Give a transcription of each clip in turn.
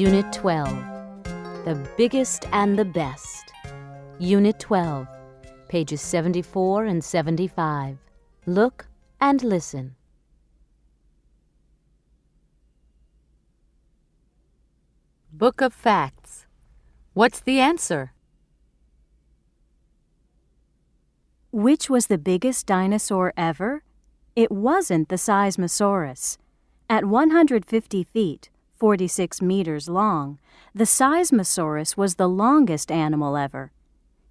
Unit 12, The Biggest and the Best. Unit 12, pages 74 and 75. Look and listen. Book of Facts. What's the answer? Which was the biggest dinosaur ever? It wasn't the Seismosaurus. At 150 feet, 46 meters long, the Seismosaurus was the longest animal ever.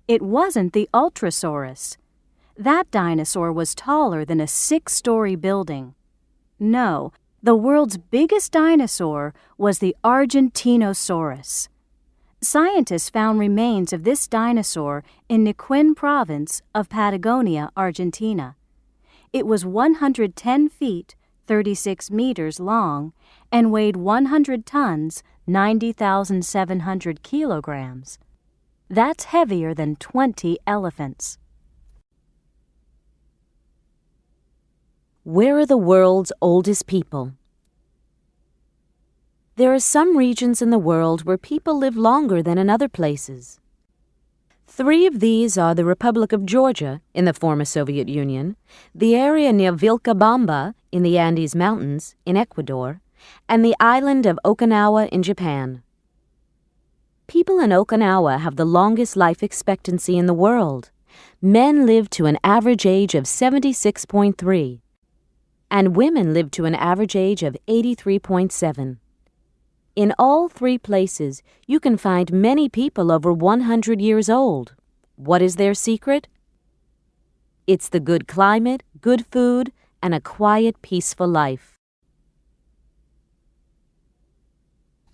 It wasn't the Ultrasaurus. That dinosaur was taller than a 6-story building. No, the world's biggest dinosaur was the Argentinosaurus. Scientists found remains of this dinosaur in Neuquén province of Patagonia, Argentina. It was 110 feet, 36 meters long, and weighed 100 tons, 90,700 kilograms. That's heavier than 20 elephants. Where are the world's oldest people? There are some regions in the world where people live longer than in other places. 3 of these are the Republic of Georgia in the former Soviet Union, the area near Vilcabamba in the Andes Mountains in Ecuador, and the island of Okinawa in Japan. People in Okinawa have the longest life expectancy in the world. Men live to an average age of 76.3, and women live to an average age of 83.7. In all 3 places, you can find many people over 100 years old. What is their secret? It's the good climate, good food, and a quiet, peaceful life.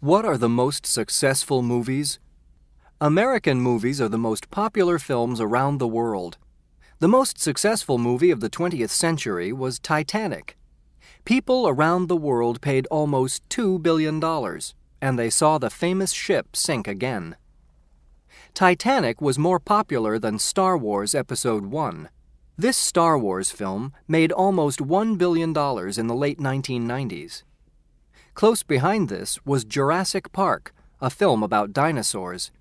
What are the most successful movies? American movies are the most popular films around the world. The most successful movie of the 20th century was Titanic. People around the world paid almost $2 billion, and they saw the famous ship sink again. Titanic was more popular than Star Wars Episode 1. This Star Wars film made almost $1 billion in the late 1990s. Close behind this was Jurassic Park, a film about dinosaurs.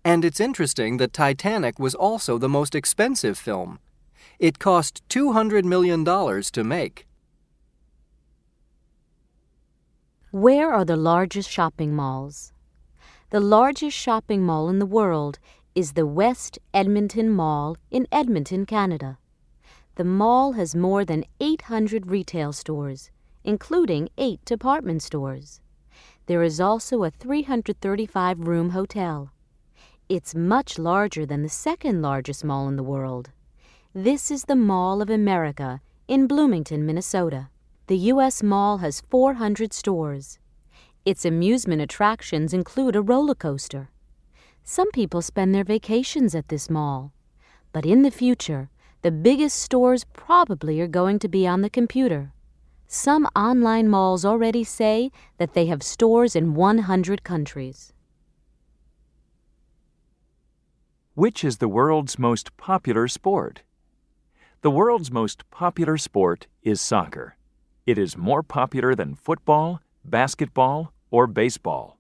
And it's interesting that Titanic was also the most expensive film. It cost $200 million to make. Where are the largest shopping malls? The largest shopping mall in the world is the West Edmonton Mall in Edmonton, Canada. The mall has more than 800 retail stores, including 8 department stores. There is also a 335-room hotel. It's much larger than the second largest mall in the world. This is the Mall of America in Bloomington, Minnesota. The U.S. Mall has 400 stores. Its amusement attractions include a roller coaster. Some people spend their vacations at this mall. But in the future, the biggest stores probably are going to be on the computer. Some online malls already say that they have stores in 100 countries. Which is the world's most popular sport? The world's most popular sport is soccer. It is more popular than football, basketball, or baseball.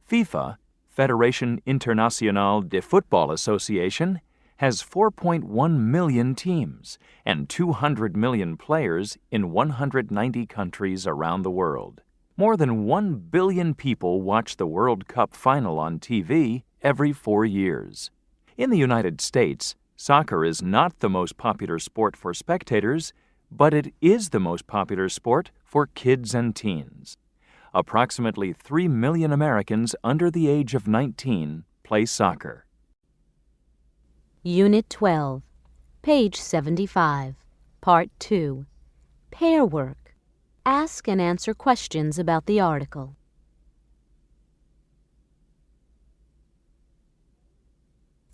FIFA, Fédération Internationale de Football Association, has 4.1 million teams and 200 million players in 190 countries around the world. More than 1 billion people watch the World Cup final on TV every 4 years. In the United States, soccer is not the most popular sport for spectators, but it is the most popular sport for kids and teens. Approximately 3 million Americans under the age of 19 play soccer. Unit 12, page 75, Part 2. Pair work. Ask and answer questions about the article.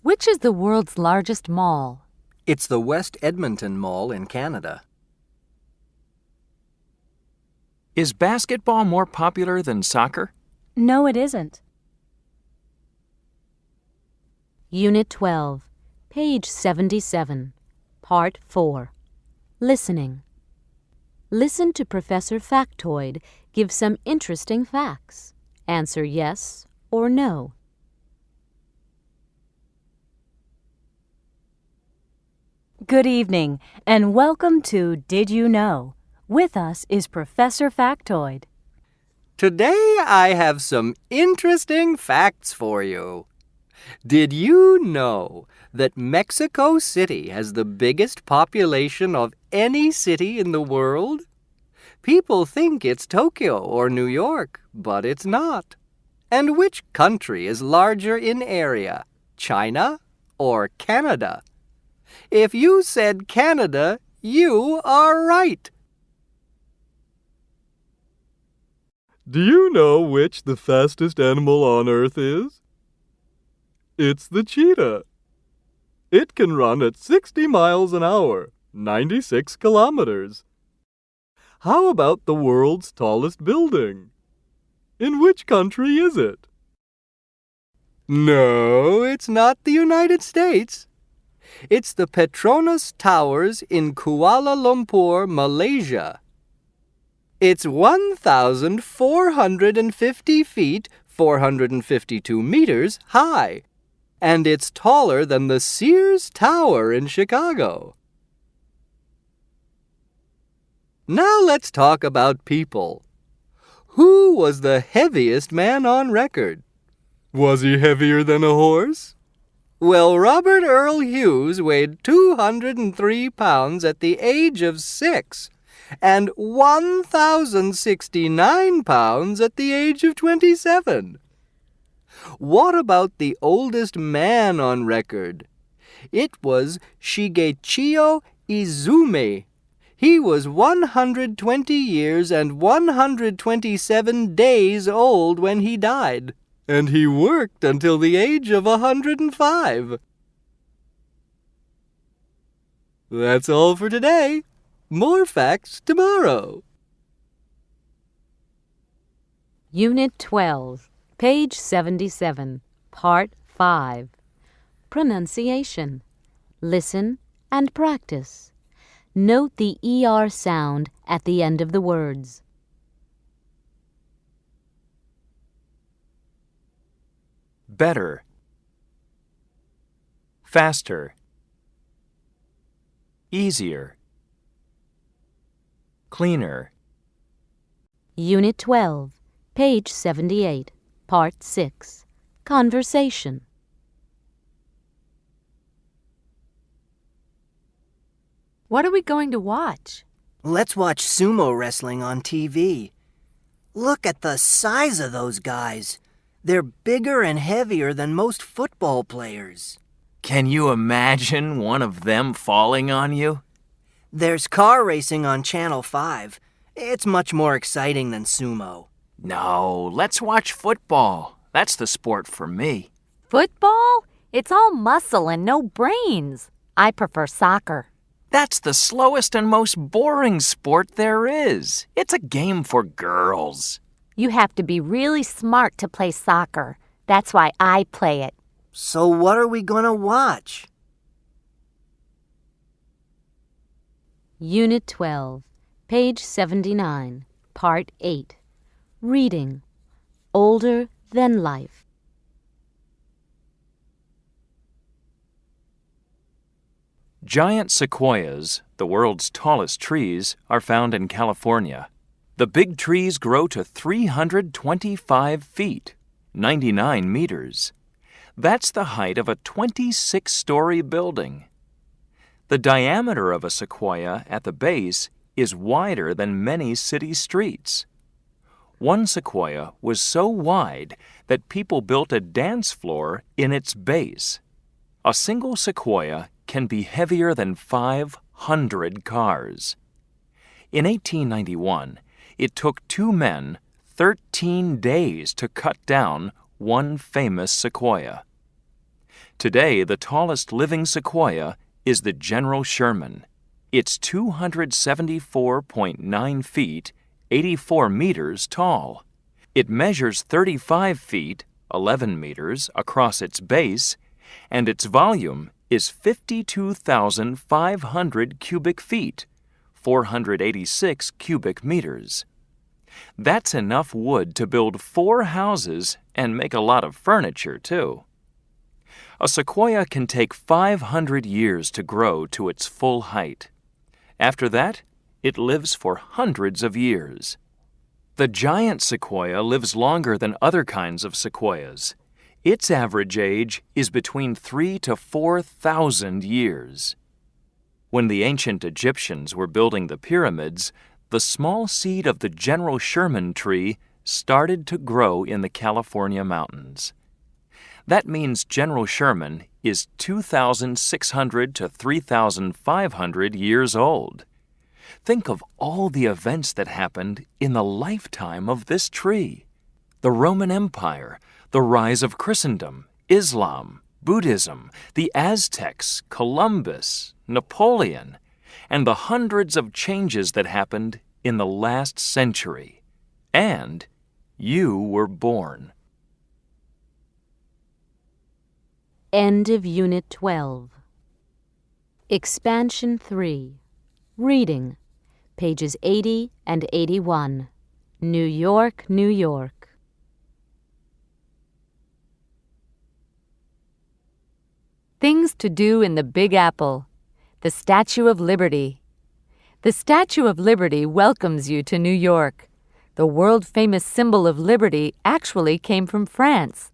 Which is the world's largest mall? It's the West Edmonton Mall in Canada. Is basketball more popular than soccer? No, it isn't. Unit 12, page 77, Part 4. Listening. Listen to Professor Factoid give some interesting facts. Answer yes or no. Good evening, and welcome to Did You Know? With us is Professor Factoid. Today I have some interesting facts for you. Did you know that Mexico City has the biggest population of any city in the world? People think it's Tokyo or New York, but it's not. And which country is larger in area, China or Canada? If you said Canada, you are right. Do you know which the fastest animal on Earth is? It's the cheetah. It can run at 60 miles an hour, 96 kilometers. How about the world's tallest building? In which country is it? No, it's not the United States. It's the Petronas Towers in Kuala Lumpur, Malaysia. It's 1,450 feet, 452 meters high, and it's taller than the Sears Tower in Chicago. Now let's talk about people. Who was the heaviest man on record? Was he heavier than a horse? Well, Robert Earl Hughes weighed 203 pounds at the age of 6 and 1,069 pounds at the age of 27. What about the oldest man on record? It was Shigechio Izumi. He was 120 years and 127 days old when he died. And he worked until the age of 105. That's all for today. More facts tomorrow. Unit 12, page 77, Part 5. Pronunciation. Listen and practice. Note the ER sound at the end of the words. Better. Faster. Easier. Cleaner. Unit 12, page 78, Part 6. Conversation. What are we going to watch? Let's watch sumo wrestling on TV. Look at the size of those guys. They're bigger and heavier than most football players. Can you imagine one of them falling on you? There's car racing on Channel 5. It's much more exciting than sumo. No, let's watch football. That's the sport for me. Football? It's all muscle and no brains. I prefer soccer. That's the slowest and most boring sport there is. It's a game for girls. You have to be really smart to play soccer. That's why I play it. So what are we gonna watch? Unit 12, page 79, Part 8. Reading. Older than life. Giant sequoias, the world's tallest trees, are found in California. The big trees grow to 325 feet, 99 meters. That's the height of a 26-story building. The diameter of a sequoia at the base is wider than many city streets. One sequoia was so wide that people built a dance floor in its base. A single sequoia can be heavier than 500 cars. In 1891, it took 2 men 13 days to cut down one famous sequoia. Today, the tallest living sequoia is the General Sherman. It's 274.9 feet, 84 meters tall. It measures 35 feet, 11 meters across its base, and its volume is 52,500 cubic feet, 486 cubic meters. That's enough wood to build 4 houses and make a lot of furniture, too. A sequoia can take 500 years to grow to its full height. After that, it lives for hundreds of years. The giant sequoia lives longer than other kinds of sequoias. Its average age is between 3,000 to 4,000 years. When the ancient Egyptians were building the pyramids, the small seed of the General Sherman tree started to grow in the California mountains. That means General Sherman is 2,600 to 3,500 years old. Think of all the events that happened in the lifetime of this tree. The Roman Empire, the rise of Christendom, Islam, Buddhism, the Aztecs, Columbus, Napoleon, and the hundreds of changes that happened in the last century. And you were born. End of Unit 12. Expansion 3. Reading. Pages 80 and 81. New York, New York. Things to do in the Big Apple. The Statue of Liberty. The Statue of Liberty welcomes you to New York. The world-famous symbol of liberty actually came from France.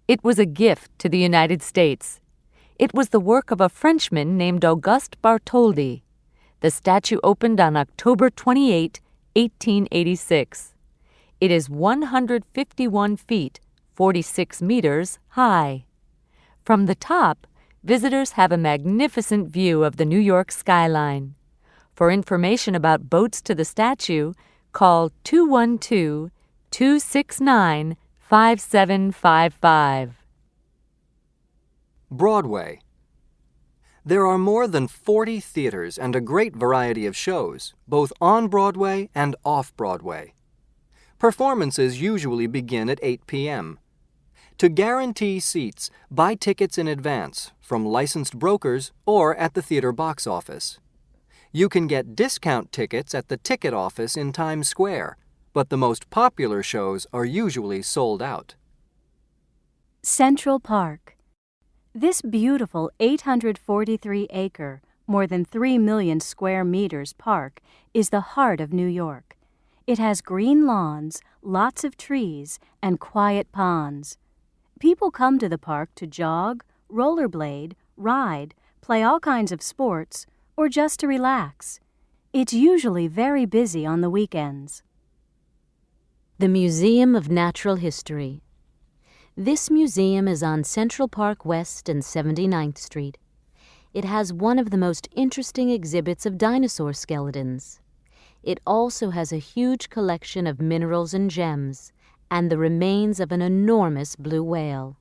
It was a gift to the United States. It was the work of a Frenchman named Auguste Bartholdi. The statue opened on October 28, 1886. It is 151 feet, 46 meters high. From the top, visitors have a magnificent view of the New York skyline. For information about boats to the statue, call 212-269-5755. Broadway. There are more than 40 theaters and a great variety of shows, both on Broadway and off Broadway. Performances usually begin at 8 p.m. To guarantee seats, buy tickets in advance from licensed brokers or at the theater box office. You can get discount tickets at the ticket office in Times Square, but the most popular shows are usually sold out. Central Park. This beautiful 843-acre, more than 3 million square meters park is the heart of New York. It has green lawns, lots of trees, and quiet ponds. People come to the park to jog, rollerblade, ride, play all kinds of sports, or just to relax. It's usually very busy on the weekends. The Museum of Natural History. This museum is on Central Park West and 79th Street. It has one of the most interesting exhibits of dinosaur skeletons. It also has a huge collection of minerals and gems, and the remains of an enormous blue whale.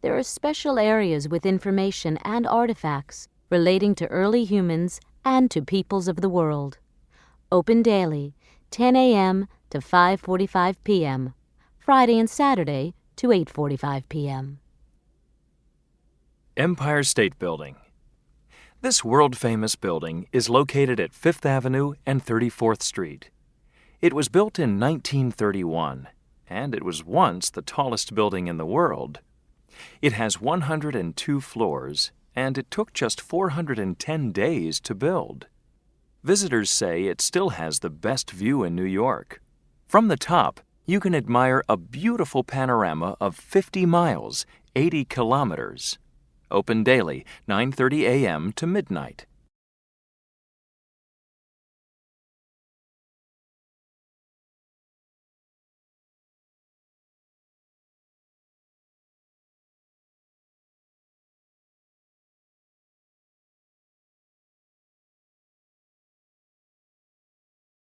There are special areas with information and artifacts relating to early humans and to peoples of the world. Open daily, 10 a.m. to 5:45 p.m., Friday and Saturday to 8:45 p.m. Empire State Building. This world-famous building is located at 5th Avenue and 34th Street. It was built in 1931, and it was once the tallest building in the world. It has 102 floors, and it took just 410 days to build. Visitors say it still has the best view in New York. From the top, you can admire a beautiful panorama of 50 miles, 80 kilometers. Open daily, 9:30 a.m. to midnight.